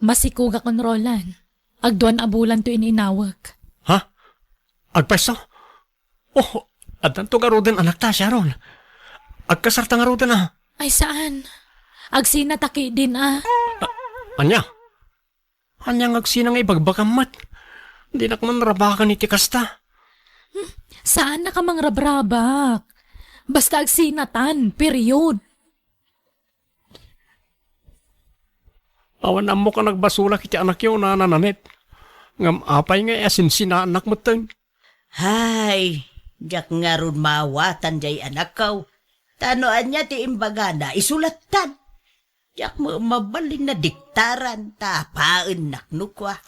Masikuga kon Roland. Agduan abulan to ininawag. Ha? Agpeso? Oh, adan to garudan anak ta siya ron. Agkasarta nga rudan ah. Ay saan? Agsinataki din Anya? Anyang agsinang ibagbakamat. Di na kaman rabakan iti kasta. Saan na ka mang rabrabak? Basta agsinatan, period. Awan mo ka nagbasula kiti anak yun na nananit. Ngam apay nga asin sina anak mo ten. Hay, jak nga ron mawatan jay anak kaw. Tanoan niya ti imbagana, isulatan. Jak mo mabalin na diktaran, tapaan naknukwa.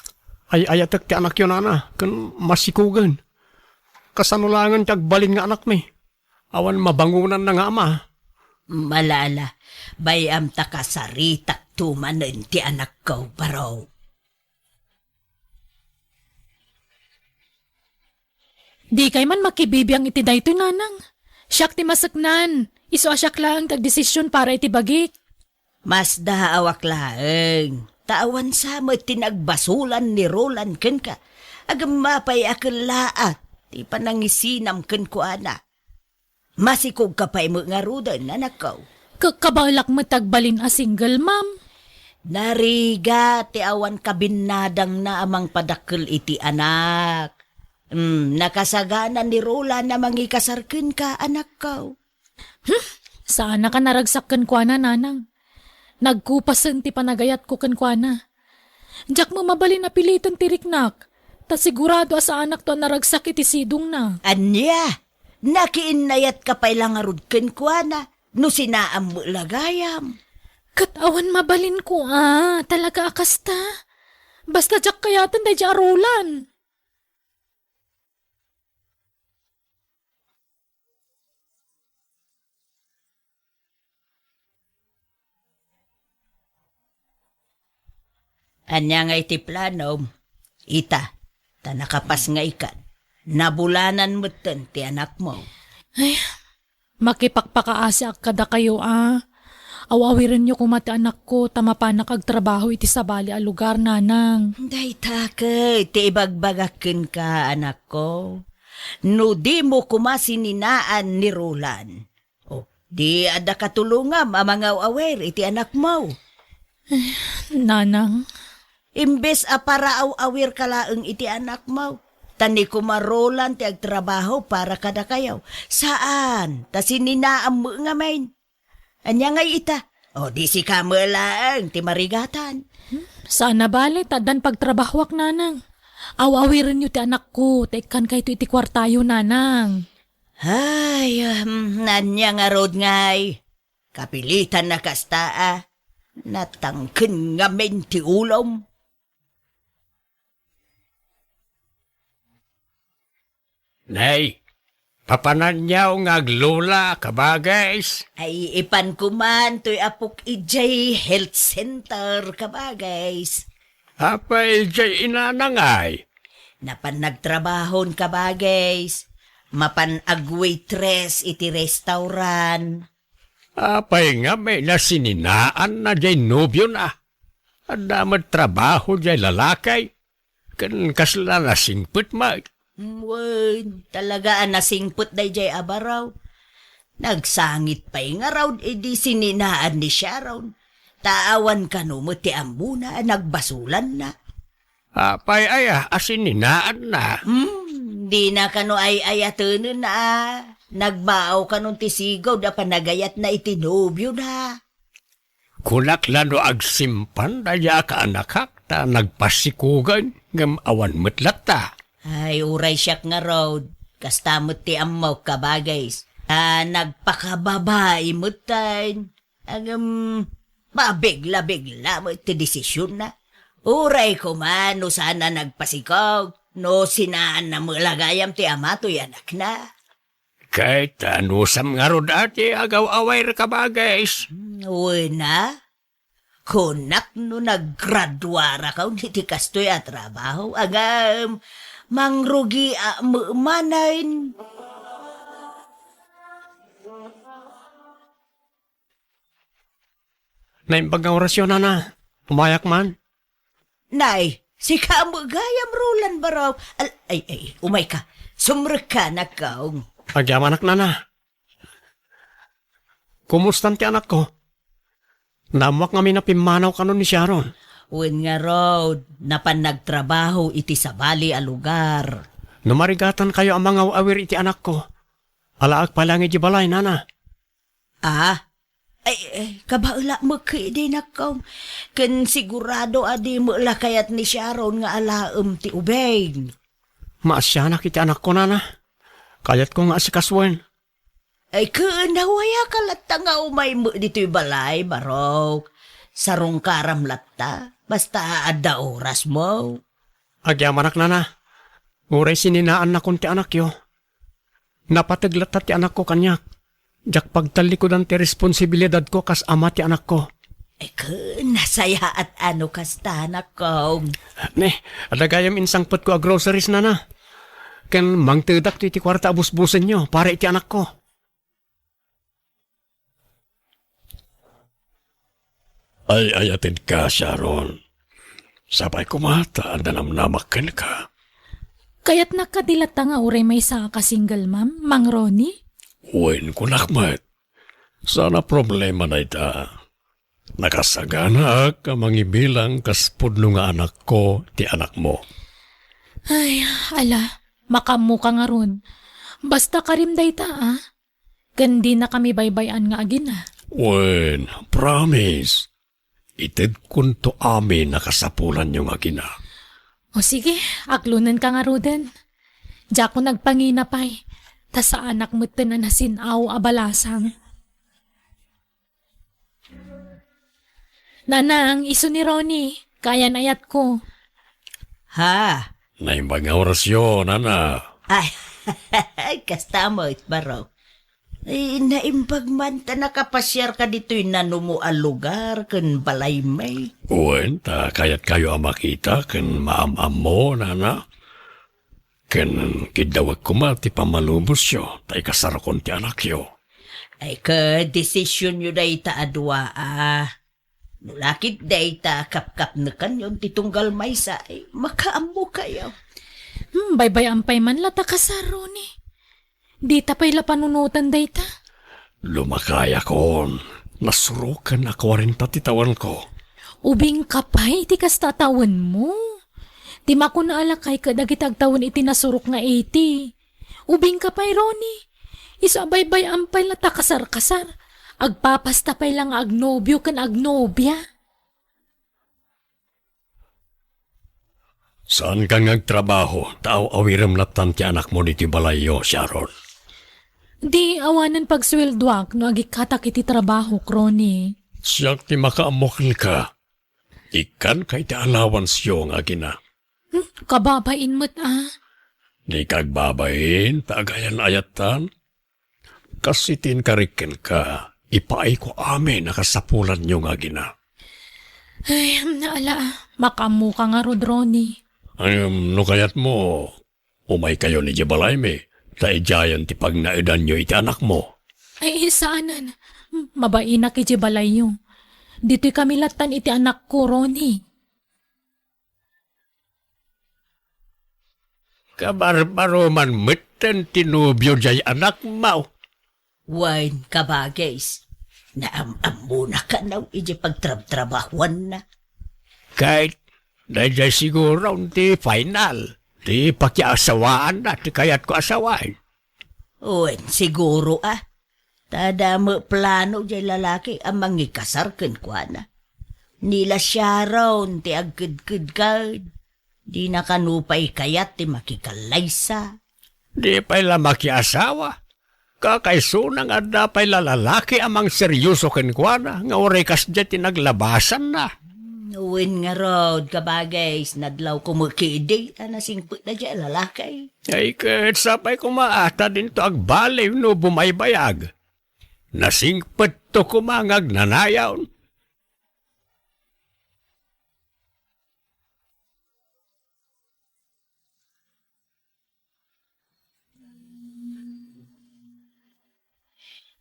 Ay ayatek ti anak yun na kan masikugan. Kasanulangan ti agbalin nga anak mi. Awan mabangunan na nga ama. Malala, bayam ta kasaritak tumanen ti anak kaw baraw. Di kay man makibibiyang iti dayto nanang. Siyak ti masaknan. Iso asyak lang tagdesisyon para iti bagik. Mas daawak laeng. Tawan sa mo tinagbasulan ni Roland ken ka. Agam mapay akal laat. Ti panangisinam ken ko ana. Masikog ka pa'y mo nga rudan, anak ko. Kabalak mo tagbalin a single mom. Nariga, ti awan kabinadang na amang padakkel iti anak. Nakasaganan ni Rola na mangikasarkin ka, anak ko. Sana ka naragsakken kwa na, nanang. Nagkupasen ti panagayat ko ken kwa na. Diyak mo mabalin na piliton ti riknak. Ta sigurado sa anak to naragsak iti sidong na. Anya, nakiinayat ka pa'y langarod ken kwa na. No sinaam mo lagayam. Katawan mabalin ko talaga akasta. Basta diyak kayatan day di arulan. Anya nga iti plano, ita, tanakapas nga ikan, nabulanan mo ten ti anak mo. Ay, makipagpakaasa kada kayo Awawirin niyo kumati anak ko, tamapanak agtrabaho iti sabali a lugar, nanang. Day takay, ti ibagbagakin ka, anak ko. No di mo kumasininaan ni Roland. O, di ada katulungam amangaw awer iti anak mo. Nanang. Imbes a para awir kalaeng iti anak mo. Tani kumarolan ti agtrabaho para kada kayaw. Saan? Ta sininaam mo nga main. Anya nga ita? O di si kamalaang ti marigatan. Sana bali, tadan pagtrabahwak, nanang. Awawirin niyo ti anak ko, tekan kayo iti kwartayo, nanang. Ay, nanya nga rod ngay. Kapilitan na kastaa. Natangkin nga men ti ulom. Nay, papananyaw nga aglula kabagays. Ay ipan kuman to'y apok ijay health center kabagays. Apay jay inanangay. Napan nagtrabahon kabagays. Mapan agwaitress iti restaurant. Apay nga may nasininaan na jay nobyo na. Adamat trabaho jay lalakay. Kan kasla nasingput ma. Wen, talaga nasingput day jay abaraw. Nagsangit pa'y nga raw, edi sininaan ni siya raw. Taawan ka no mo ti ambuna, nagbasulan na. Apay asininaan na. Di na kano ay ayatunan na. Nagbaaw ka nung tisigaw da panagayat na itinobyo na. Kunak lano agsimpan daya ka anakak ta nagpasikugan ngam awan metlat ta. Ay, uray siyak nga road. Kastamot ti amaw kabagays. Nagpakababae mo tayo. Mabigla-bigla mo ti desisyon na. Uray ko man, no sana nagpasikaw. No sinaan na mo lagayam ti amato'y anak na. Kahit anusam nga ro dati agaw-away kabagays. Uy na. Kunak no naggraduara ka, hindi kastoy at trabaho. Agam, mangrugi manain. Naimbag ang orasyon na. Umayak man. Nay, si kamo gayam Roland baraw. Umay ka. Sumrek ka na kaong. Agyam anak nana. Kumusta ti anak ko? Namuak nga minapimanaw ka nun ni Sharon. Uwin nga raw, napan nagtrabaho iti sa bali a lugar. Numarigatan kayo ang mga awir iti anak ko. Alaag palang iti balay, nana. Kabaula mo kay na kaong. Kan sigurado adi mo la kayat ni Sharon nga alaam ti ubeng. Maasyanak iti anak ko, nana. Kayat ko nga si Kaswen. Nawaya ka latta nga umay mo dito'y balay, barok. Sarong karam latta, basta ada oras mo. Agyam anak nana. Uray sininaan na kun ti anak yo. Napataglat ti anak ko kanyak. Jak pagtalikodan ti responsibilidad ko kas ama ti anak ko. Nasaya at ano kasta na kong. Ne, adagayam insangpot ko a groceries nana. Ken mangtedak ti kwarta abusbusen nyo para iti anak ko. Ay ayatin ka, Sharon. Sabay kumata, nanamnamakan ka. Kaya't nakadilata nga uray may sa ka-single ma'am, Mang Ronnie? Uwin ko nakmat. Sana problema na ita. Nakasagana ka mangibilang kaspudno nga anak ko, ti anak mo. Ay, ala, makamu ka nga ron. Basta karimday ta, Gandi na kami baybayan nga agina. Uwin, promise. Itid kun to amin nakasapulan yung agina. O sige, aklunan ka nga Ruden. Diya ko nagpanginapay. Ta sa anak mo na nasinaw abalasang. Nanang, iso ni Ronnie. Kaya nayat ko. Ha? Naimbang nga orasyon, ana. Ay, kasta mo baraw. Naimbag man ta nakapasyar ka dito'y nanumo a lugar kan balay may. Uwin, ta kayat kayo ang makita kan maamam mo, nana. Kan kidawag ko ti pamalubos yo, tay kasarakon ti anak yo. Ay ka, desisyon nyo day ta adwa Nulakit day ta kap-kap na kanyon titunggal may sa makaambo kayo. Baybay ampay man lata ka sa Ronnie. Di tapay la panunutan day ta. Lumakaya kon. Nasurukan na 40 titawan ko. Ubing kapay, ti kas tatawan mo. Di makunaalakay ka dagitag tawon iti nasurok nga 80. Ubing kapay, Ronnie. Isabaybay ampay lata kasar-kasar. Agpapastapay lang agnobyo kan agnobya. Saan ka ngagtrabaho? Tao awiram latan ti anak mo niti balayo, Sharon. Di awanan pagsweldoak no agikatak iti trabaho, Ronnie. Siyak ti makaamokil ka. Ikan kay ti allowance yung agina. Kababain mo't Di kagbabain, tagayan ayatan. Kasitin karikin ka. Ipaay ko amin nakasapulan yung agina. Ay, naala. Makamu ka nga, Ronnie. No kayat mo, umay kayo ni Jebalay me. Taijayan ti pag naidan nyo iti anak mo. Ay, saanan. Mabain na kiti balay nyo. Dito'y kami latan iti anak ko, Ronnie. Kabarbaro man mitten tinubyo jay anak mo. Wine kabagays. Naamam muna ka na iji pagtrabahuan na. Kahit dahil siguro ti final. Ti pakiasawaan na, ti kayat ko asawain. Uwan, siguro Tada mo plano jay lalaki ang mangikasarkan kwa na. Nila Sharon ti agkid-kid ka. Di na kanupay kayat ti makikalaysa. Di pa'y makiasawa. Kakaisunang adda pa'y lalaki amang seryoso kenkwana nga orekas dyan tinaglabasan na. Uwin nga rod, kabagays, nadlaw kumukidi, nasingput na dyan lalaki. Ay kahit sapay kumaata din to agbaliw no bumaybayag. Nasingput to kumangag nanayaw.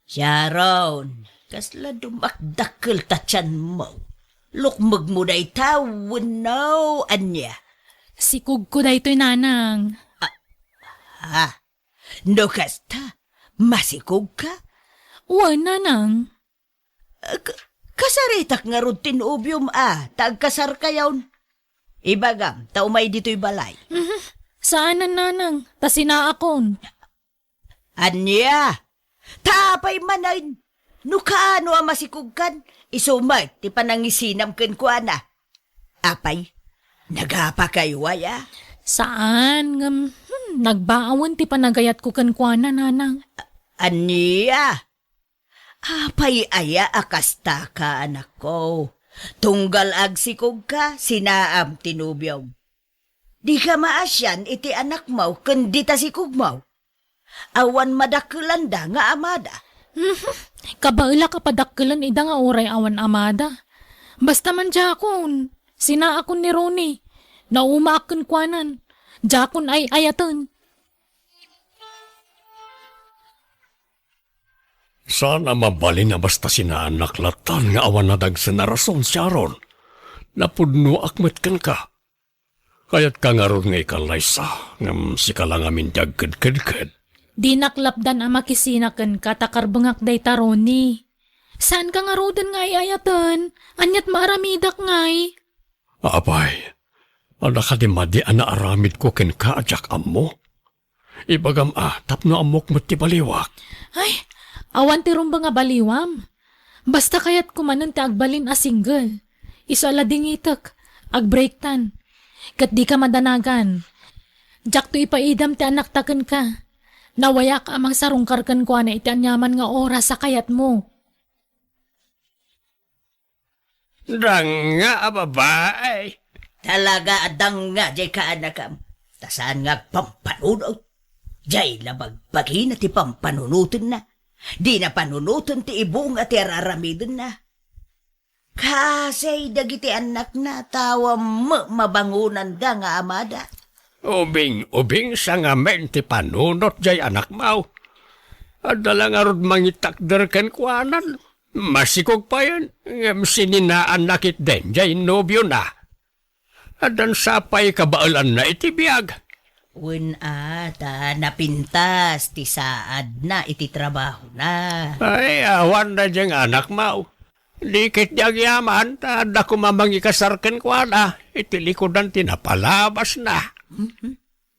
Sharon, kasla dumakdakil ta tiyan mo. Lukmag mo day tawon no, anya. Sikog ko daytoy nanang. Ha? No kasta, masikog ka? Wan nanang. Kasaritak nga rutin ubyom tagkasar kayawn. Ibagam, taumay dito'y balay. Saan na nanang? Ta sinaakon. Anya, tapay manayin. No kaano masikog kan, isumay, ti panangisinam ken kuana. Apay, nagapa kayo waya? Saan? Nagbaawan ti panagayat ko kankwana nanang. Anya, apay aya akasta ka anak ko. Tunggal agsikog ka, sinaam tinubyaw. Di ka maasyan iti anak mo, kundi ta sikog mo. Awan madakulanda nga amada. Kabaila kapadakilan ida nga oray awan amada. Basta man jakon, sinaakon ni Ronnie. Naumaakon kwanan, jakon ay ayatan. Sana mabali na basta sinaanak latan nga awan na dagsa na rason, Sharon. Napudno akmet kan ka. Kaya't ka nga ron nga ikalaysa, ngam si ka lang amin dagkad-kad-kad. Di naklapdan ang makisinakan katakarbangak day taroni. Saan ka nga rodan nga ayatan? Anyat maaramidak ngay. Apay, anak ka di madi anaaramid ko ken ka ajak ammo. Ibagam tapno amok mo ti baliwak. Ay, awan ti rumba nga baliwam. Basta kayat kumanan ti agbalin a single. Iso alading itak, agbreaktan. Kat di ka madanagan. Jak to ipaidam ti anak taken ka. Nawayak amang sarungkarkan ko na iti anyaman nga oras sa kayat mo. Dang nga, babae. Talaga adang nga, jay ka anakam. Tasaan nga pampanunod. Jay labagbagi na ti pampanunutin na. Di na panunutin ti ibong at iraramidin na. Kasi dagiti anak na tawa mabangunan da nga amada. Ubing sa nga men ti panunot jay anak mau. Adala nga rod mangitakder ken kuanan. Masikog pa yan. Ngam sininaan nakit den jay nobyo na. Adan sapay kabaalan na iti biyag. Wen ata napintas ti saad na iti trabaho na. Ay, awan na diyang anak mau. Likit diyang yaman, tada kumamangi kasarken kuana. Iti likodan tinapalabas na.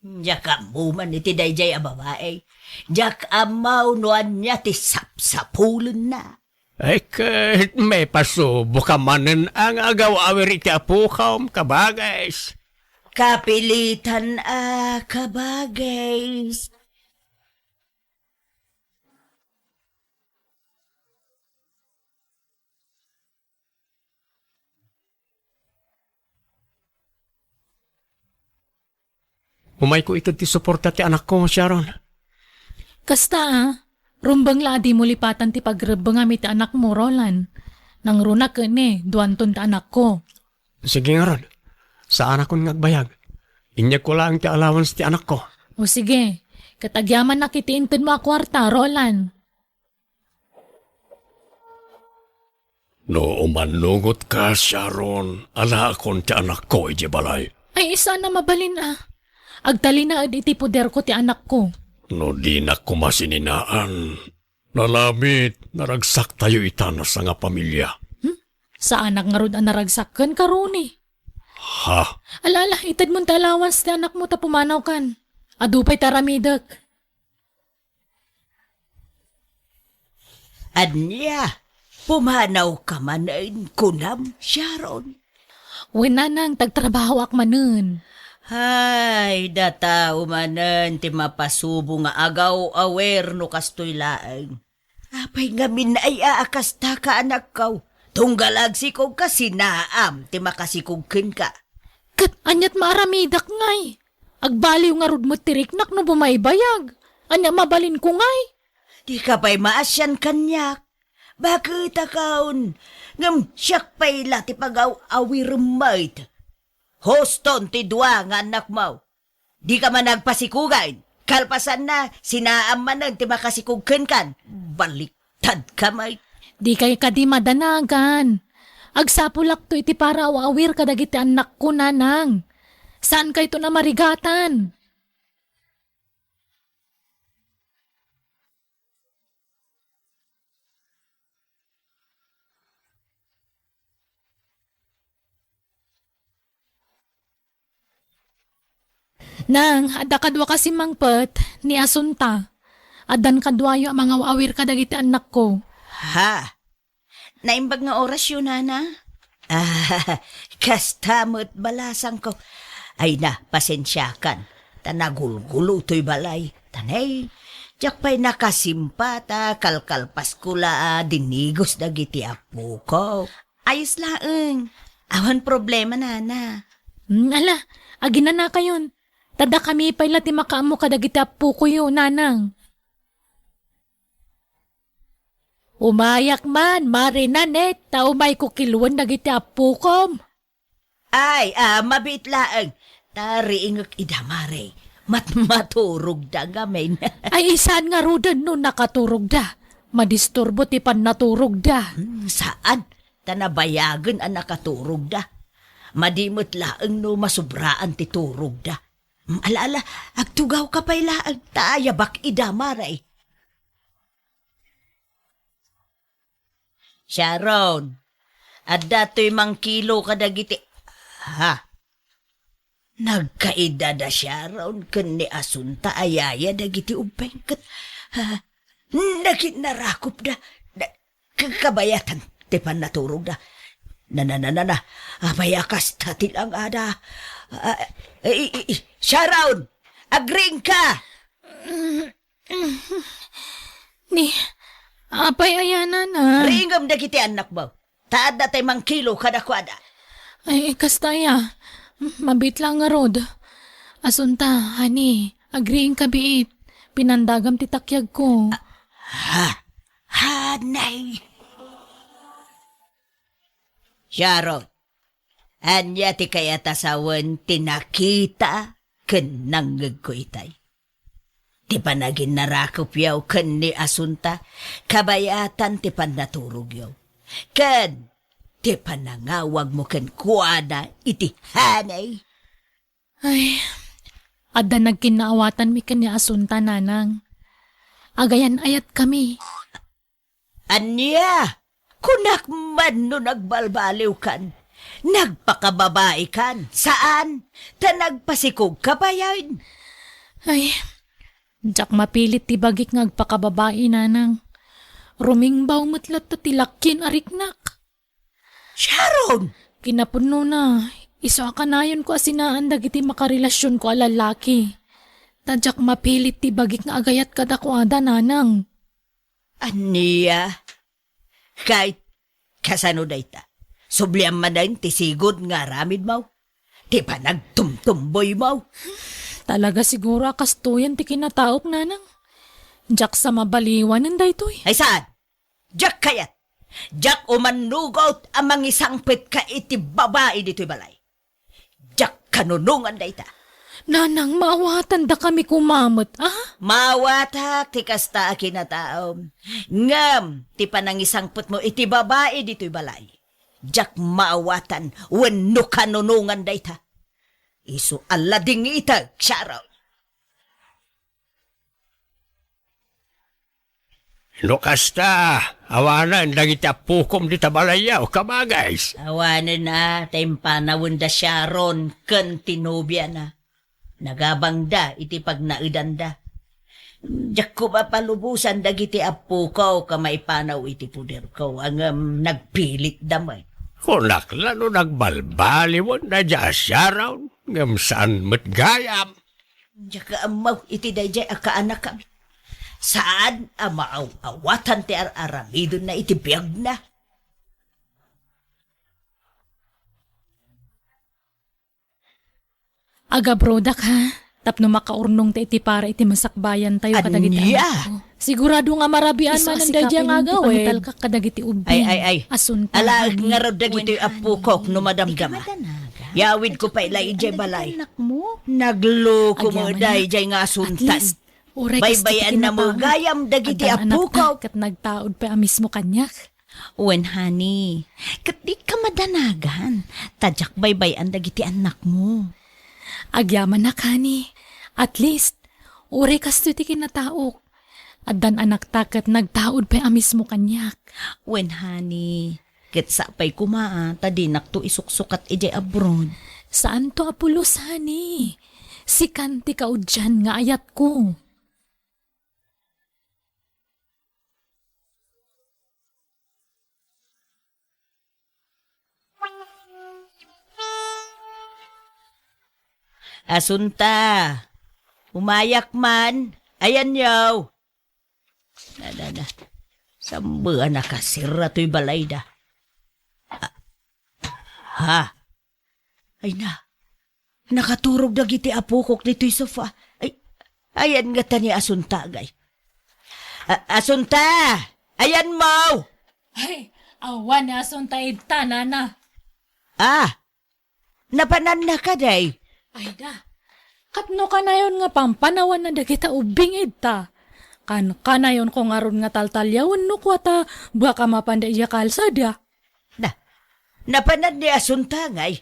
Jaka mo man iti dayjay a babae. Jak amaw noan niya ti sapsapulan na. Ay, kahit may pasubo ka manen ang agaw-awir iti apukaw kabagays. Kapilitan kabagay. Umay ko ito ti suporta ti anak ko, Sharon. Kasta rumbang ladi mo lipatan ti pagrebang amit ti anak mo, Roland. Nang runa ka duanton ti anak ko. Sige nga ron, saan akong ngagbayag? Inyag ko lang ti allowance ti anak ko. O sige, katagyaman na kitiintod mo a kwarta, Roland. No umanugot ka, Sharon, ala akong ti anak ko, balay. Ay isa na mabalin Agtali na iti poder ko ti anak ko. No di na kumasininaan. Nalamit, naragsak tayo itanas sa nga pamilya. Sa anak nga rod ang naragsakan karuni. Ha? Alala, itad mong talawans ti anak mo ta pumanaw kan. Adupay taramidak. Anya, pumanaw ka manain kunam, Sharon. Wenanang tagtrabaho ak manen. Hay, data umanan ti mapasubo nga agaw awer no kastoy laeng. Apay nga minay aakasta ka anak kaw. Tunggalag sikog ka sinaam ti makasikugkin ka. Kat anyat maaramidak ngay. Agbaliw nga rod mo tiriknak no bumaybayag. Anya mabalin ko ngay. Di ka pa'y maasyan kanyak. Bakit akaon? Ngam siyak pa'y lati pagaw awir mait. Hoston ti dua nga anak mo. Di ka man nagpasikugan. Kalpasan na, sinaam man ti makasikugkan kan. Baliktad ka may. Di kay ka di madanagan. Agsapulak to iti para awir kadagiti anak ko nanang. Saan kay to na marigatan? Nang, ada kadwa kasi mangpet ni Asunta. Adan kadwayo ang mga awir kadagiti anak ko. Ha? Naimbag nga oras yun, nana? Kastamot balasang ko. Ay na, pasensyakan. Tanagulgulo to'y balay. Tanay, diyak pa'y nakasimpata, kalkalpas kula, dinigos dagiti apo ko. Ayos laeng. Awan problema, nana. Ala, agina na kayon. Tada kami pa'y lati makaamo kadagiti apo ko yun, nanang. Umayak man, marinanet, taumay ko kilwan dagiti apo kom. Ay, mabit laeng. Tariingak idamare. Maturog da gamin. Ay isan nga rudan no nakaturog da. Madisturbo ti pan naturog da. Saan? Tanabayagan ang nakaturog da. Madimot laeng no masubraan ti turog da. Alaala, agtugaw ka pa'y laeng tayabak idamare. Sharon, at dato'y mang kilo kadagiti. Ha? Nagkaida da Sharon, kan ni Asunta ayaya dagiti ubengkat. Ha? Nakinnarakop da. Kakabayatan, tipan naturog da. Na, abayakas tatilang ada. Sharon, agring ka! Ni, apay ayana na. Ringam dagiti anak mo. Taad na tayo mang kilo kadakwada. Ay, kastaya. Mabit lang nga rod. Asunta, hani, agreeing kabiit. Pinandagam ti takyag ko. Hanay. Sharon, anya ti kaya tasawan tinakita ken nanggag ko itay. Ti panagin narakop yaw ken ni Asunta, kabayatan ti panaturog yaw. Ken, ti panangawag mo ken kuada iti hanay. Ay, ada nagkinaawatan mi kanya Asunta, nanang. Agayan ayat kami. Anya, kunak man no nagbalbaliw kan. Nagpakababae kan. Saan? Ta nagpasikog ka ba yan? Ay, jak mapilit ti bagik ngagpakababae, nanang. Rumingbaw matlat ta tilakkin ariknak. Sharon! Kinapuno na, iso akanayon ko asinaan dagiti makarelasyon ko alalaki. Tadyak mapilit ti bagik nga agayat kadakwada, nanang. Aniya? Kahit kasano dayta. Subliam man dahin ti sigod nga ramid mo. Ti pa nagtumtumboy mo. Talaga siguro akastuyan ti kinataok, nanang. Jak sa mabaliwan ng daytoy. Ay saan? Diyak kayat. Diyak umanugot amang isangpit ka iti babae dito'y balay. Diyak kanunungan dayta. Nanang, maawatan da kami kumamot, ah? Mawatak ti kasta kinataom. Ngam, ti panangisangput mo iti babae dito'y balay. Diyak maawatan, wenno kanunungan dayta. Isu alading itag, Sharon. Lokasta, awanan dagiti apukom di tabalayaw, kamagays. Awanan na, tayong panawon da Sharon, ken tinubya na. Nagabang da, iti pagnaidan da. Diyak ko ba palubusan dagiti apo ko, kamaipanaw iti puder ko, ang nagpilit damay. Kunak lalo nagbalbaliwon na dya Sharon, ngam saan matgayam. Diyak ka amaw, iti dayjay akaanak kami. Saan amaaw-awatan ti aramidon na iti biyag na? Aga brodak, ha? Tapno makaurnong ta iti para iti masakbayan tayo kadagiti Anya? anak ko. Sigurado nga marabian man ang dadya nga gawin. Ka kadagiti ubing. Ay. Asunta. Ala, nga raw dagiti apukok no madamdama. Yawid ko pa ilay ijay balay. Nagluko mo Agyaman day jay nga At asuntan. least, uray Baybayan na mo gayam dagiti apukok. Kat nagtaod pa mismo kanyak. Wen, honey, kat di ka madanagan. Tadyak baybay ang dagiti anak mo. Agyaman na kani. At least, ure kasto ti kinataok. At dan anak takat nagtaod pa amis mo kanyak. Wen, honey, kat sa pa'y kumaa, tadinak to isuksukat ijay abroad. Saan to apulos, hani? Si kanti ka o dyan nga ayat ko. Asunta, umayak man. Ayan yaw. Na. Sambaan na kasira to'y balay da. Ha? Ay na. Nakaturog na giti apukok nito'y sofa. Ayan nga ta ni Asunta, gay. Asunta! Ayan mo! Ay, awan na ason tayo tanana. Napanan na ka, day. Ay da, katno ka na yun nga pampanawan na dagita ubing ita. Ka na yun kung aron nga taltalyawan no kwata baka mapanda iya kalsada. Napanan ni Asunta, ngay.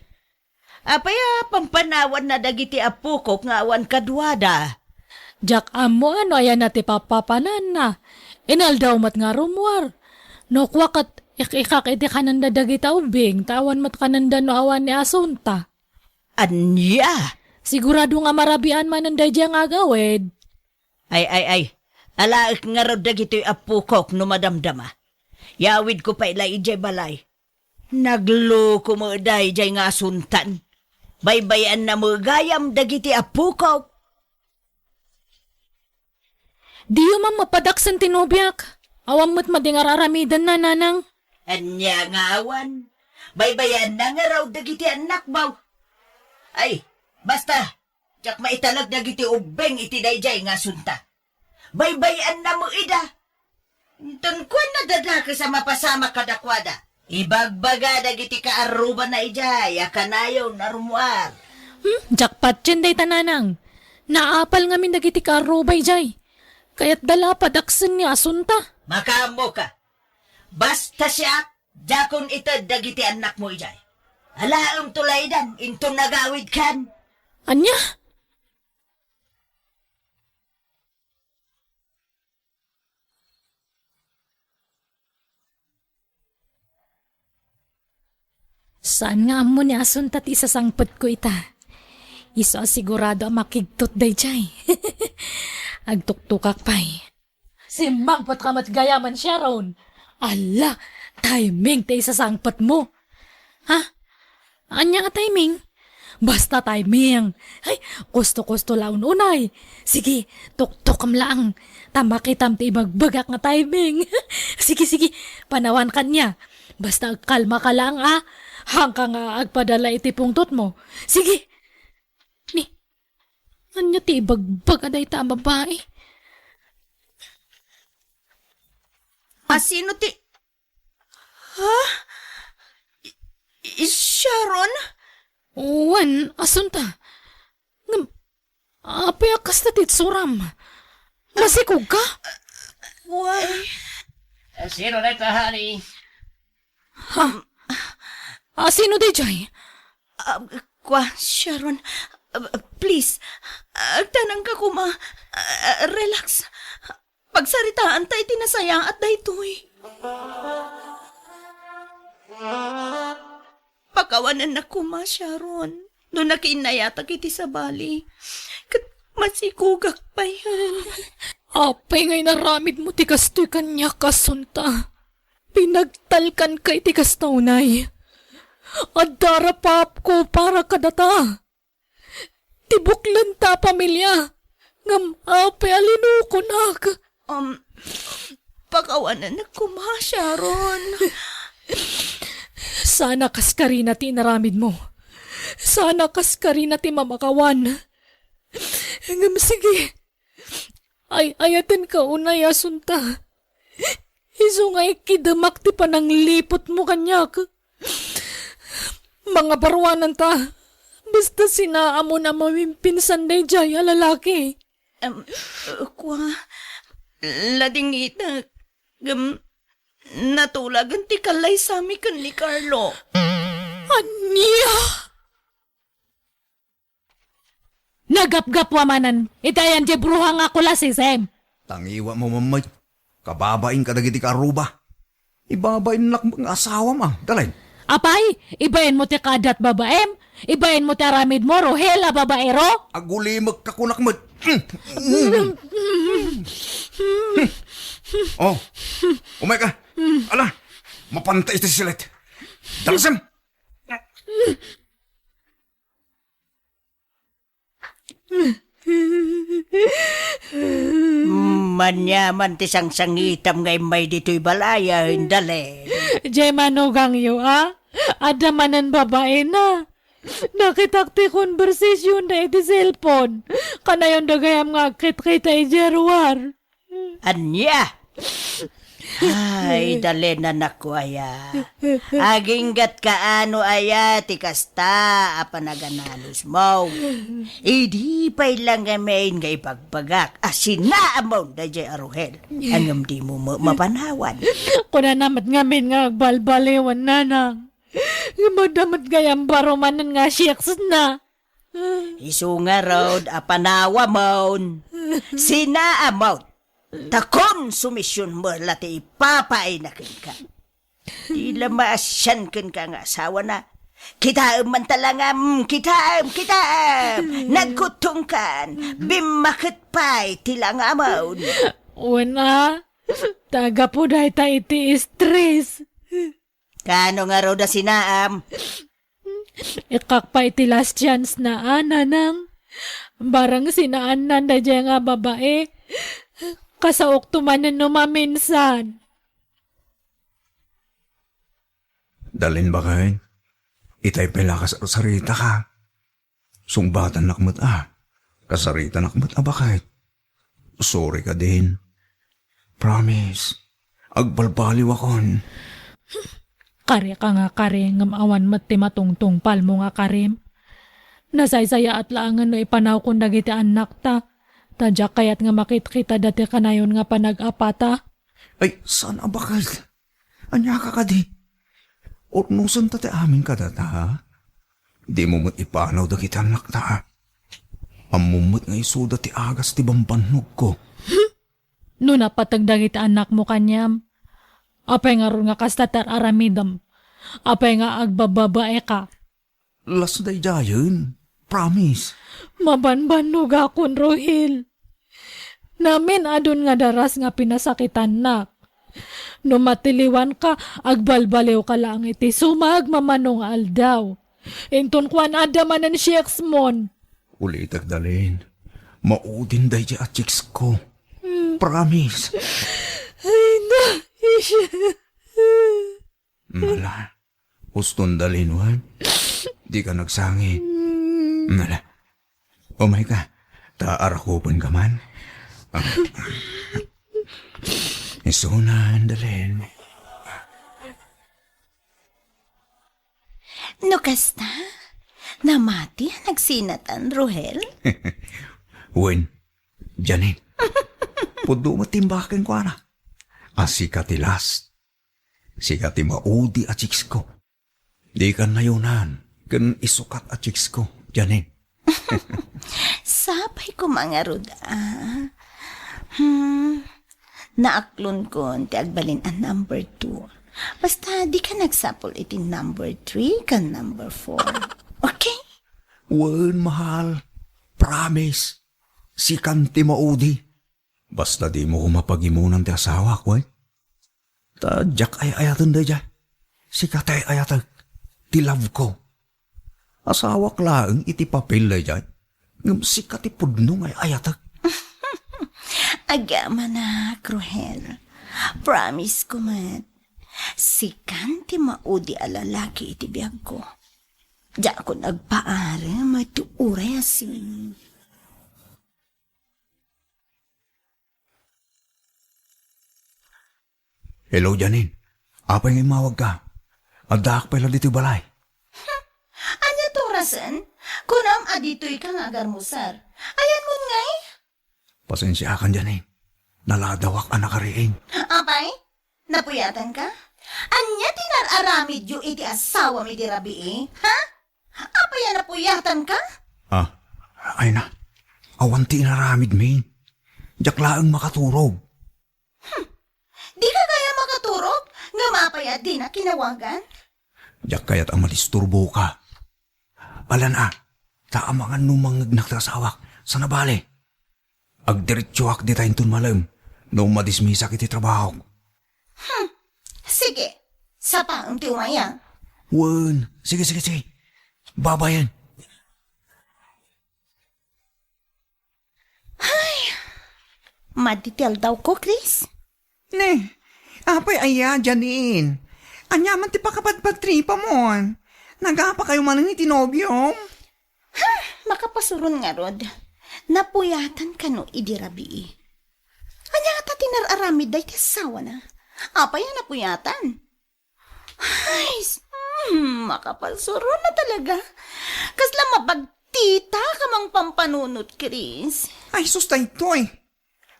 Apaya pampanawan na dagiti apukok nga awan kadwada. Jak amo ano ayan na ti papapanan na. Inaldaw mat nga rumwar. No kwakat ikikak iti kananda dagita ubing tawan mat kananda no awan ni Asunta. Anya? Sigurado nga marabian man ang dadya nga gawid. Ay. Alaik nga raw dagito'y apukok no madamdama. Yawid ko pa ila ijay balay. Nagloko mo day jay nga Asuntan. Baybayan na mo gayam dagiti apukok. Di man mapadaksan tinubyak. Awam mo't madingar aramidan na nanang. Anya nga awan. Baybayan na nga raw dagiti anak mo. Ay, basta. Tsak maitalag dagiti ubeng iti dayjay nga Asunta. Baybayan na mo ida. Tunkwan na dadaka sa mapasama kadakwada. Ibagbaga dagiti kaaruba na ijay. Akanayaw na rumuar. Jackpot dyan day tananang. Naapal ngamin dagiti karubay jay. Kaya't dala padaksan ni Asunta. Makamo ka. Basta siya, jakon ito dagiti anak mo ijay. Alaam tulaydan, into nagawid kan. Anya? Saan nga mo ni Asunta ti isasangpot ko ita? Iso sigurado ang makigtot day jay. Agtuktukak pa'y. Simbang pat kamat gayaman siya ron. Ala, timing ti isasangpot mo. Ha? Anya nga timing? Basta timing. Ay, gusto laun unay. Sige, tuktok lang. Tamakitam ti ibagbagak nga timing. Sige, panawan ka niya. Basta kalma ka lang hangka nga agpadala iti pungtot mo. Sige. Ni, anya ti ibagbag aday ta babae. Sino ti... Ha? Sharon? Wan, Asunta. Apay akas na titsuram. Masikog ka? Why? Sino na ito, honey? Sino di jay? Sharon, please, tanang ka kuma, relax. Pagsaritaan tayo tinasayang at daytoy. Pakawanan na kuma, Sharon. Doon nakinayatag iti sa bali. Kat masikugak pa yan. Apay ngay naramid mo tikastoy kanya Kasunta. Pinagtalkan kay tikastawnay. At darapap ko para kadata. Tibuklan ta pamilya. Ngam apay alinukunak. Pakawanan na kuma, Sharon. Sana kaskari na ti naramid mo. Sana kaskari na ti mamakawan. Ngam sige. Ayatan ka unay Asunta. Isungay kidamak ti panang lipot mo kanyak. Mga barwanan ta. Basta sinaamo na mamimpinsan day jay lalaki. Lading ita. Natulagan ti kalay sami kan ni Carlo. Anya! Nagapgapwa manan, itayan di bruhang ako la si Sem. Tangiwa mo mamay. Kababain ka dagiti ka aruba. Ibabain nak mga asawa ma. Dalay. Apay, ibayin mo ti kadat babaem, ibayin mo ti aramid mo, Rohela babaero. Agulimag kakunak mo. Oh, umay ka. Ala, mapantay ito si Silet. Dalasam. Manyaman ti sangsangitam ngay may dito'y balaya, hindali. Jay manugang yu, ada manan babae na. Nakitakti konversasyon na iti cellphone. Kanayon dagayam nga kit-kita ijerwar. Anya? Ay, dali na nakuaya. Aginggat ka ano aya, ti kasta, apanaganalos mo. Idi pa'y lang ngayon ngay pagpagak. Asina amaw na jay aruhel. Angam di mo mapanawan. Kuna namat ngamin nga agbalbaliwan nanang. Madamat gayam baromanan nga siyaks na. Isu nga road, apanawa mo. Sina amaw. Takon sumisyon mo lati ipapay na ka. Tila maasyan kan ka nga asawa na. Kitaam man talangam, kitaam. Nagkutong kan, bimakit pa'y tilang amaw. Una, taga po dahi ta iti stress. Kano nga raw na sinaam? Ikak pa iti last chance na nanang. Barang sinaan na dyan nga babae. Kasaok tumanan no maminsan. Dalin ba kayo? Itay pala kasarita ka. Sungbatan nakmat Kasarita nakmat ba kayo? Sorry ka din. Promise. Agbalbaliw akon. Kare ka nga kare, ngamawan mati matungtung palmo nga karim. Nasaysaya at laangan no ipanaw kung dagiti anak ta. Tadyak kayat nga makit-kita dati kanayon nga panag-apata. Ay, saan abakal? Anya ka di? Ornusan tate amin ka data, ha? Di mo mo't ipanaw da kita anak ta, ha? Amumot nga isuda ti agas ti bambanog ko. No napatagdag iti anak mo kanyam. Apay nga ron nga kastatar aramidam. Apay nga agbababae ka. Las day dayon. Promise. Mabanbanog akon, Rohil. Namin adun nga daras nga pinasakitan nak. No matiliwan ka, agbalbaliw ka lang iti sumag mamanong aldaw. Inton kwan adamanan siyeks mon. Ulitag dalin. Maudin day di at chicks ko. Promise. Ay na, Mala. Uston dalin, wan. Di ka nagsangi. Mala. Umay ka. Taarakupan ka man. Isunan dalin. No kasta? Namati nagsinatan, Rohel? Wen. Janin. Pudo matimbakan ko na. Asikati last. Sikati maudi at chicks ko. Di ka nayunan. Kan isukat at chicks ko. Janin. Sabay ko mga ruda. Naaklon ko ti agbalin ang number 2. Basta di ka nagsapol iti number 3 kan number 4. Okay? Wen, mahal. Promise. Si kanti maudi. Basta di mo kumapagimunan ti asawa ko, eh. Tadyak ay ayatan da dyan. Si katay ayatan. Ti love ko. Asawa klaang iti papel da dyan. Ngam si kati pudno ay ayatan. Agama na, Rohel. Promise ko man. Si kanti maudi alalaki iti biyag ko. Diyan ko nagpaari matuuray asin. Hello, Janin. Apay ngay mawag ka. Adak pala dito balay. Anya to, Rasen? Kunam adito'y kang agarmusar. Ayan mo ngay? Pasensya kan, Janin. Naladawak anak kariing. Apay? Napuyatan ka? Anya tinararamid yu iti asawa mi di rabi eh? Ha? Apa yan napuyatan ka? Ay na. Awanti naramid, main. Jak laang makaturog. Di ka kaya makaturog? Nga mapayat din na kinawagan? Jak kaya't ang malisturbo ka. Alan taamangan numang nagtasawak sa nabali. Agdiretsuak di tayong tunmalam nung madismisa kiti trabaho. Sige, sa paang tiwaya. Wan, sige. Babayan. Maditel daw ko, Chris. Ne, apay aya, Janine. Anyaman ti pakapadpagtripa mo. Nagapa kayo man ng itinobyo. Makapasurun nga, Rod. Napuyatan ka no, idirabi. Anya nga ta tinararamid day kasawa na. Apa yan napuyatan? Ay, makapasurun na talaga. Kasla mabagtita ka mang pampanunot, Chris. Ay, sustay to eh.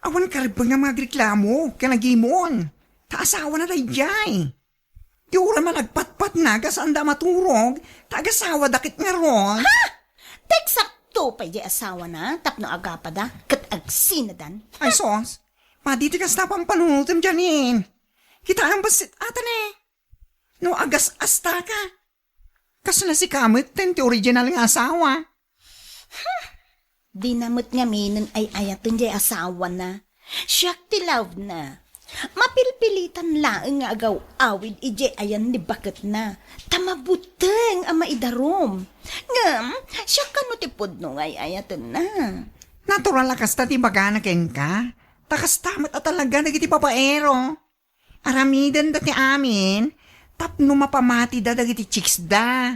Awan ka rin ba nga magreklamo, kanagimon. Taasawa na dayjay. Di ura man nagpatpat na kasanda maturog, tagasawa dakit nga ron. Teksakto pa di asawa na, tapno agapada, kat agsinadan. Ay, sos, maditi kas na pampanunutom Janine. Kita ang basit atan eh. No agas asta ka. Kasala si Kamit, tenti original nga asawa. Dinamot nga minun ay ayatun di asawa na. Siyak ti love na. Mapilpilitan laeng nga agaw awid ije ayan ni bakit na. Tamabuteng ama idarom. Ngam, siyak ka no ti pudno ay ayatun na. Natural lakas ta ti bagana ken ka. Takas tamat at talaga nagiti papaero. Aramidan dati amin, tapno mapamati da dagiti chicks da.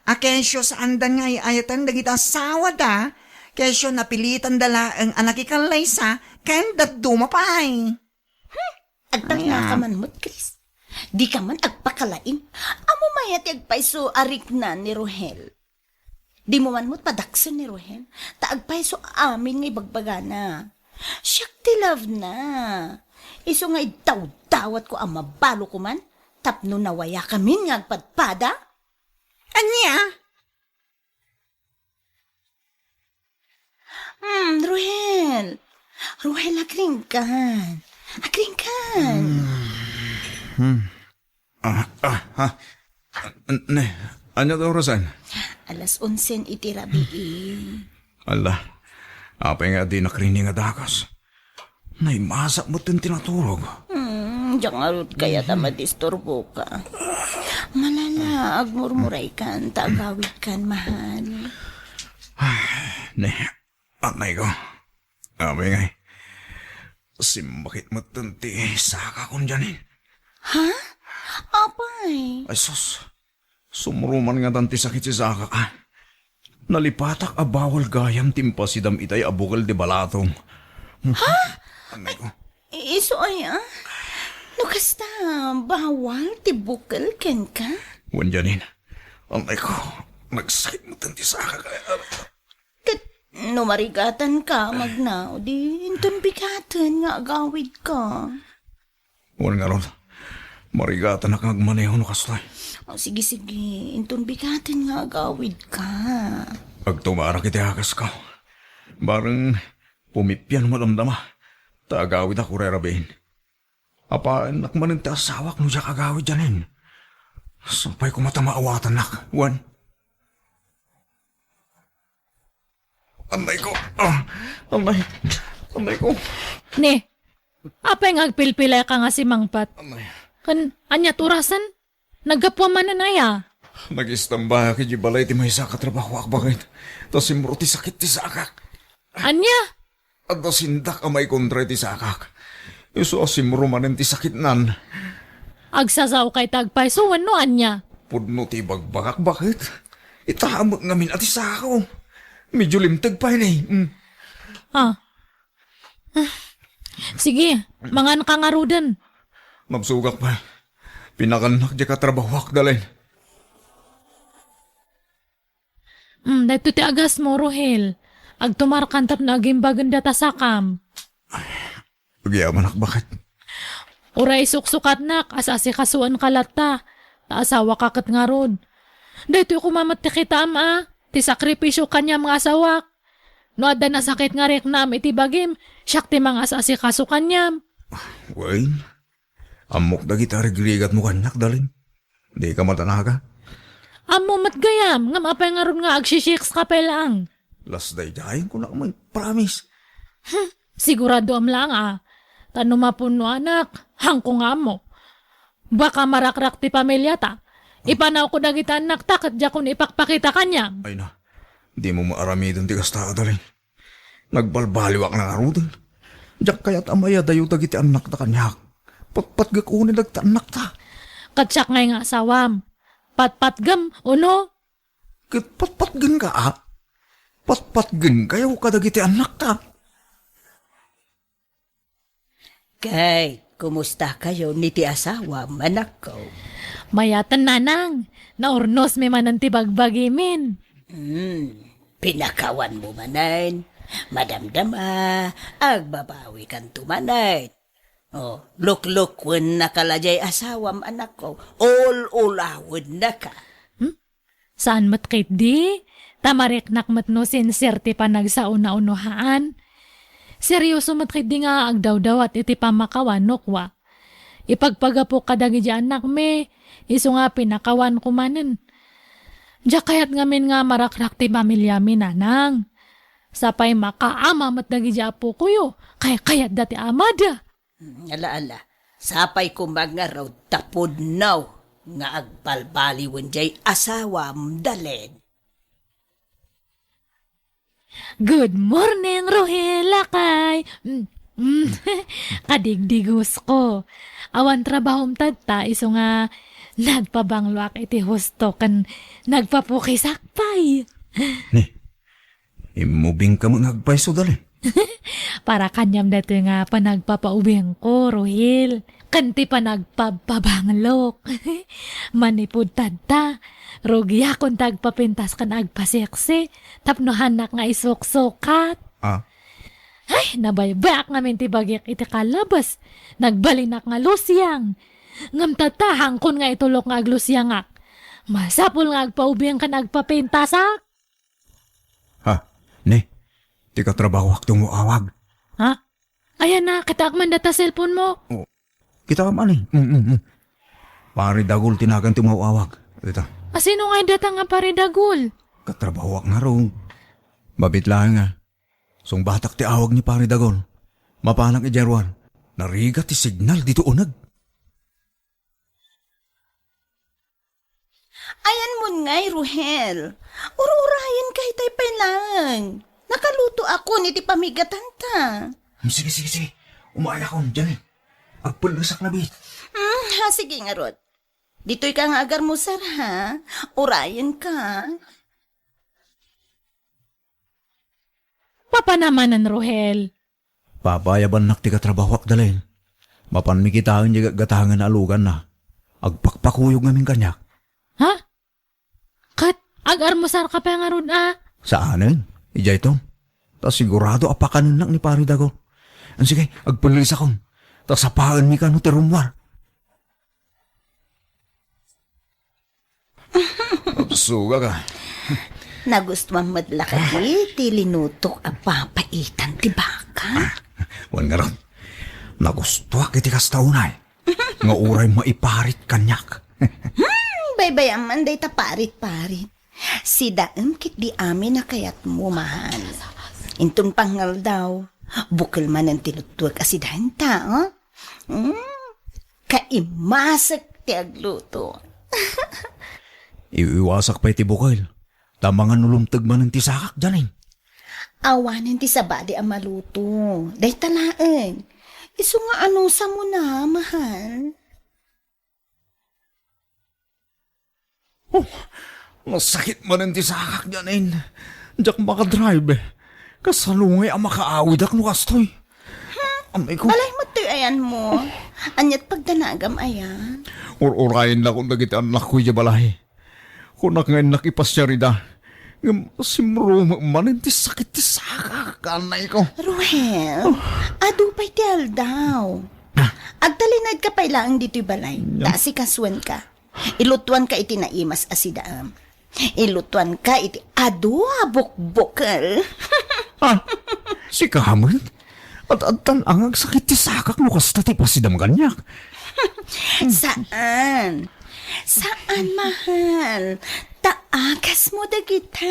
Akensyo saan dan nga ayatan dagiti asawa da, kesyo napilitan dala ang anak ikalaysa, ken dat dumapay. Agtag nga ka man mo't, Chris. Di ka man agpakalain. Amo mayat agpaiso arik na ni Rohel. Di mo man mo't padaksan ni Rohel. Taagpaiso amin nga ibagbagana. Siyak ti love na. Iso nga itaw-dawat ko ang mabalo ko man. Tapno nawaya kami nga agpadpada. Anya? Rohel. Rohel, agringkan. Agringkan. Ne, ano daw Rosan? Alas 11 itirabi. Ala, apay nga di nakrining nga dakas. Naimasak mo tin tinaturog. Diyan nga rin kaya tamadisturbo ka. Malala, agmurmuray kan, taagawid kan, mahal. Ne, anay ko. Apay nga, simbakit mo tinti, saka kong dyan eh. Ha? Apay? Ay sus, sumruman nga tanti sakit si saka ka. Nalipatak a bawal gayam timpa si dam itay abukal di balatong. Ha? Anay ko. Iso ay No kasta, bawal tibukal ken ka? Wan dyanin, anay ko, nagsakit mo tanti saka ka. Kat, no marigatan ka, magnao, di intun bigatan nga agawid ka. Wan nga ron, marigatan na kang maneho no kastay. O sige, intun bigatan nga agawid ka. Agtumara kiti hakas ka. Barang pumipyan malamdama, taagawid ako rerabain. Apa, nakmanin ti asawak no siya kagawid dyanin. Sampay ko matamaawatan nak, Wan. Anday ko, anday ko. Ne, apay nga agpilpilay ka nga si Mangpat. Anday. Kan, anya turasan? Nagapwa man na naya. Nag-istamba ki balay ti may saka trabaho ak bakit. Tas simuro ti sakit ti sakak. Anya? At tas hindak amay kontra ti sakak. Iso simuro manen ti sakit nan. Agsasaw kay tagpay, so ano anya? Pudno ti bagbakak bakit? Itaamot ngamin at isako. Medyo limtag pa yun eh. Sige, mangan ka nga rudan. Mabsugak pa. Pinakanak di ka trabahwak dalin. Dahito ti agas mo, Rohel. Agtumarkantap na agimbagan data sakam. Pagyaman ak bakit? Uray suksukat nak, asasi kasuan kalata. Taasawa kakat nga rod. Dito ko mamati kita ama, ti sakripisyo kanya mga asawak. No ada na sakit nga rek na iti bagim, siyak ti mga asasi kaso kanyam. Uy, amok na kita regrigat mo kanyak dalin. Di ka matanaga. Amo matgayam, nga mapay nga ron nga agsisiks ka pa lang. Las day ko na may promise. Sigurado am lang Tano mapuno anak, hangko nga mo. Baka marakrak ti pamilya ta. Ipanaw ko dagiti anak ta, kadya ko ipakpakita kanya. Ay na, di mo maarami doon ti kasta dalin. Nagbalbaliwak na arutin. Diyak kaya't amaya dayo dagiti anak ta kanyak. Patpatgakunin dagiti anak ta. Katsyak ngay nga asawam. Patpatgam, uno? Kat patpatgan ka Patpatgan kayo kadagiti anak ta. Kay, kumusta kayo ni ti asawa, anak ko? Mayatan nanang, naurnos may mananti bagbagimin. Pinakawan mo manayn. Madamdama, agbabawi kan tumanayn. Oh, luk-lukwen na kalajay asawam, anak ko. All-ulawin na ka. Saan matkit di? Tamariknak matno sincerte pa nagsauna-unuhaan. Seryoso matkit di nga agdaw-daw at iti pamakawan nukwa. Ipagpagapo kadagi di anak me, iso nga pinakawan kumanan. Diya kayat ngamin nga marakrak ti pamilya mi nanang. Sapay makaama matdagi di apo kuyo, kayat dati amada. Ala-ala, sapay kumbaga raw tapod now nga agbalbaliwan jay asawam dalin. Good morning, Rohela kay. Kadigdigos ko. Awan trabahom tadta, iso nga nagpabangluak iti husto kan nagpapukisakpay. Ni, imubing ka mo nagpaiso dalin. Para kanyam dito nga panagpapaubing ko, Rohel. Kanti pa nagpapabanglok. Manipod tadta. Rugya kung tagpapintas kan agpaseksi. Tapnohanak nga isuksukat. Ay, nabaybayak namin ti bagyak iti kalabas. Nagbalinak nga lusyang. Ngam tatahang kun nga itulok nga aglusyangak. Masapul nga agpaubiyang kan agpapintasak. Ha, ni, di ka trabaho akong muawag. Ha? Ayan na, kitakman data cellphone mo. Kita ka man Pari dagol tinagan ti muawag. Ito, Sino nga data nga paridagul? katrabaho ak nga ron. Babit lang nga. Song batak ti awag ni pari dagol. Mapanang ijarwan. Nariga ti signal dito unag. Ayan mo ngay, Ruhel. Ururayan kay tay lang. Nakaluto ako ni ti pamigatan ta. Sige. Umaya ko dyan eh. Agpulasak na bit. Sige nga, Rod. Dito'y ka nga agar mo, sir, ha? Urayan ka. Papa naman ang Rohel. Papayaban nak ti katrabaho ak dalin. Mapan mi kitaan di gatahangan na alugan na. Agpakpakuyog ngamin kanyak. Ha? Kat, agarmusar ka pa nga ron Saanin? Ija ito. Ta sigurado apakanin nak ni pari dago. Sige, agpulis akong. Ta sapahan mi ka no terumwar. Suga ka. Nagustuhan madlakad ti linutok a papaitan ti baka. Wan nga ron. Nagustuha kiti kastaunay. Nga uray maiparit kanyak. Baybayan man day taparit-parit. Si daem kit di amin na kayat mo, mahal. Intun pangal daw. Bukal man ang tinutwag asidahan ta, Kaimasak ti agluto. Iiwasak pa iti bukal. Tamangan nulumtag man ng tisakak dyan eh. Awanan ti sabadi ang maluto. Day talaan. Iso nga ano sa mo na, mahal. Masakit man ang tisakak dyan eh. Diyak makadrive eh. Kasalungay ang makaawid ak no kastoy. Amay ko. Balay mo ti ayan mo. Anyat pagdanagam ayan. Urayin na kung nagit anak ko iya balay. Kung ngayon nakipasya rida. Simro man ti sakit ti sakak kanay ko. Ruhel, adupay ti aldaw. Agtalinad ka pa lang dito'y balay. Si kaswan ka. Ilutuan ka iti naimas asidaam. Ilutuan ka iti bukbukal. Si Kaman? At ang sakit ti sakak no kasta ti pasidam ganyak. Saan? Saan, mahal? Taagas mo dagita.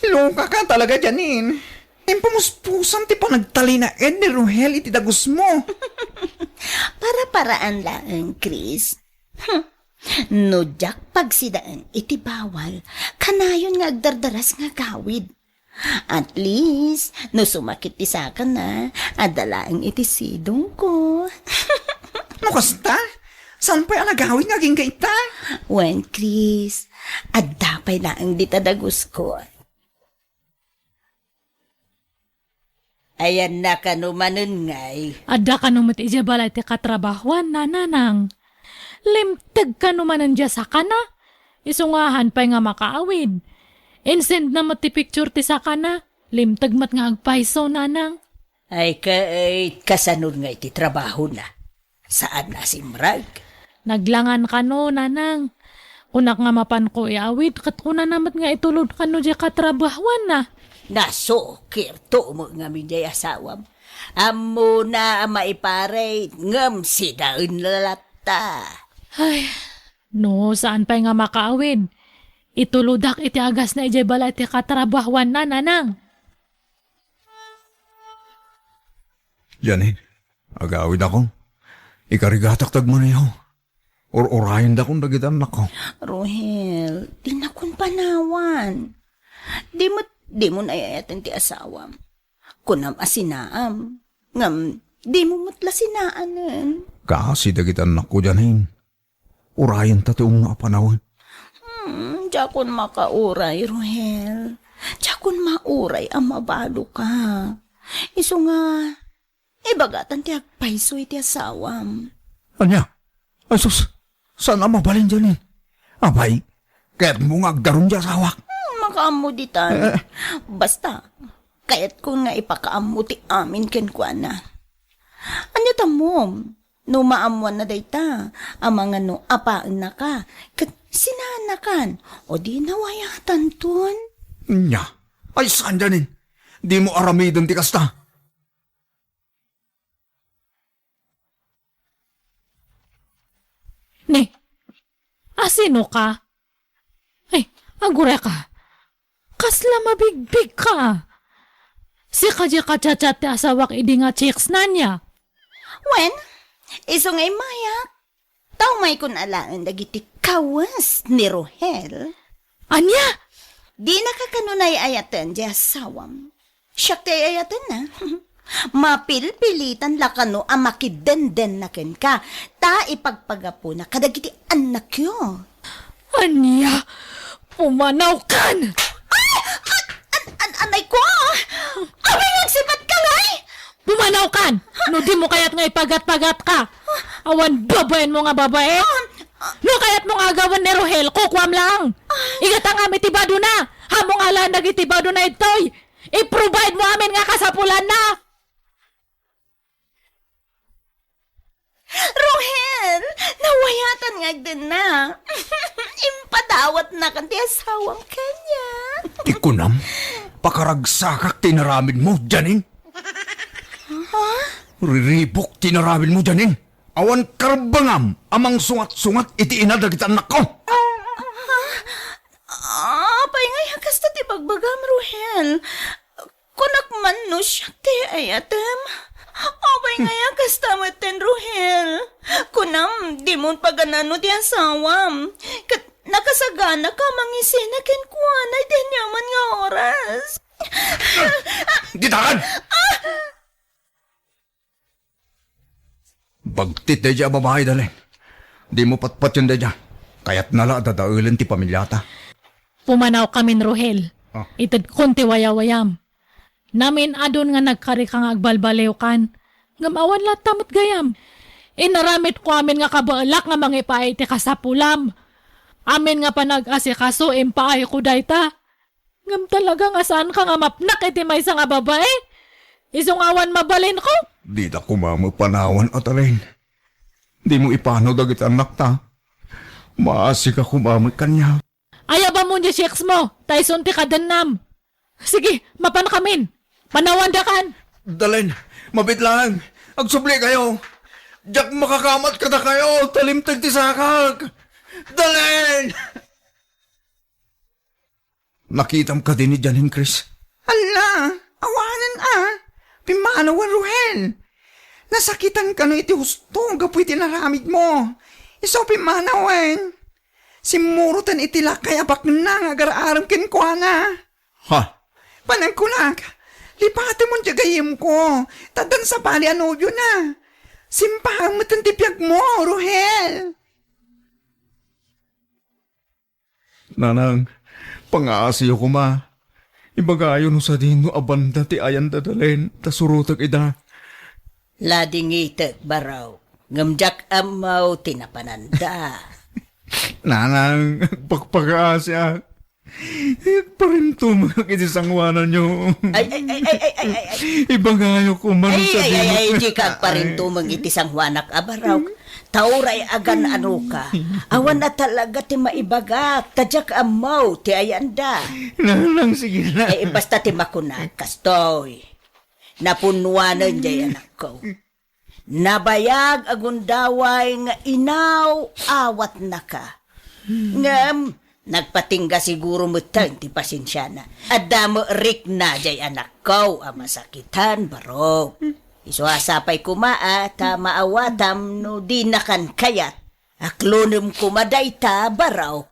Loka ka talaga, Janin. Pumuspusan ti panagtalina ni Rohel iti dagus mo. Para-paraan lang, Chris. No, Jack, pagsidaan, iti bawal. Kanayon nga agdardaras nga gawid. At least, no sumakit ti saka na, adalaang iti sidong ko. No kasta? Saan pa yung nagawin nga ging kaita? Wen, Chris, adapay lang di tadagus ko. Ayan na kanumanon ngay. Adda ka naman iti balay ti katrabahuan na nanang. Limtag ka naman dya sa kana. Isungahan pa nga makaawid. Insend na ti picture ti sa kana. Limtag mat nga agpaiso nanang. Ay kasanod nga iti trabaho na. Saan na si Mrag? Naglangan ka no nanang. Kunak nga mapan ko iawid. Kat kuna namat nga itulod ka no dya katrabahuan na. Nasokir to mo nga minday asawam. Amo na maiparay ngam si daun lalata. Ay, no, saan pa nga makaawid? Ituludak iti agas na ijay bala iti katrabahuan na nanang. Janin, agawid ako. Ikarigatak tagmaniho. Or-orayin da kong dagitan nako. Rohel, di na kun panawan. Di mo nayayatan ti asawam. Kunam asinaam. Ngam, di mo matla sinaanan. Kasi dagitan nako, Janin. Urayan tationg nga panahon. Jakon makauray, Rohel. Jakon mauray ang mabalo ka. Iso nga, ibagatan ti agpaiso iti asawam. Anya? Ay sus, saan ang mabalin Janin? Abay, kaya't mo nga agdaron dya sawak. Makaamo ditan. Basta, kaya't ko nga ipakaamo ti amin kenkwana. Anya tamom, no maamuan na dayta, ang mga no apaan na ka, kat sinanakan, o di nawayatan ton. Nya, ay saan Janin? Di mo aramidon ti kasta. Ne, asino ka? Ay, agura ka. Kasla mabigbig ka. Si kadya kachat ti asawak idi nga chicks na niya. Wen, iso ngay mayak. Tao may kun alaan dagiti kawas ni Rohel. Anya? Di nakakanunay ayatan di asawam. Siyak ti ayatan na. Mapilpilitan lakano ang makidenden na ken ka. Ta ipagpagapo na kadagiti anak yo. Anya? Pumanaw kan! Anay ko! Awi nagsipat ka ngay! Pumanaw kan! No di mo kayat nga ipagat-pagat ka. Awan babayan mo nga babae. No kayat mo nga agawan ni Rohel, kukwam lang. Igatang amin tibado na. Hamong ala nagitibado na itoy. I-provide mo amin nga kasapulan na. Rohel! Nawayatan nga din na. Impadawat na kan ti asawang kanya. Ikunam, pakaragsakak tinaramid mo, Janin. Riribok tinaramid mo, Janin. Awan karbangam, amang sungat-sungat iti inadagitan nako. Apay nga yakas ta ti pagbagam, Rohel. Kunak man no siya ti ayatem. Apay nga yakas ta maten, Rohel. Kunam, di mo paganano ti asawam. Kat nakasagana ka mangisina ken kuana di nyaman nga oras. Gitakan! Bagtit da dya babae dali. Di mo patpat yun da dya. Kaya't nala dadaulan ti pamilyata. Pumanaw kami ni Rohel. Ah. Itad konti wayawayam. Namin adon nga nagkari kang agbalbalew kan. Ngamawan lahat tamot gayam. Inaramit ko amin nga kabaalak nga mangipaay ti kasapulam. Amin nga panag-asikaso impaay ko dayta. Ngam talaga nga saan ka nga mapnak iti may nga babae. Isungawan mabalin ko. Di da kumamapanawan at alin. Di mo ipano dagit anak ta. Maasi ka kumamay kanya. Aya ba mo niya shakes mo? Tyson ti kadanam. Sige, mapan kamin. Panawandakan. Dalin, mabit lang. Agsubli kayo. Diyak makakamat ka na kayo. Talimtag ti sakak. Dalin! Nakitam ka din ni Janin, Chris. Ala, awanan Pimanawan, Ruhel. Nasakitan ka no iti husto, gapoy tinaramid mo. Iso pimanawan. Simurutan iti lakay abak na nga garaaram kinkwana. Ha? Panagkunak, lipate mo jagayim ko. Tadan sa bali anobyo na. Simpahang matantipyag mo, Ruhel. Nanang, pangaasiyo ko ma. Ibagayo no sa dino abanda ti ayan dadalin, tasurutag ida. Ladingitek baraw. Ngamjak amaw tinapananda. Nanang, pagpagaasya. Parinto mga kitisangwanan nyo. Ay. Ibagayo ko man sa dino. Ay, di ka pa rin tumang itisang wanak abaraw. Tauray agan ano ka. Awan na talaga ti maibagat. Tadyak amaw ti ayanda. Nanang, sige na. Basta ti makunat, kastoy. Napunwanan jay anak ko. Nabayag agundaway nga inaw awat na ka. Ngam, nagpatingga siguro mo ti pasensya na. Adamo rik na jay anak ko, masakitan barok. Isuasapay kumaa, ta maawatam no di nakan kayat. Aklonum kumaday ta baraw.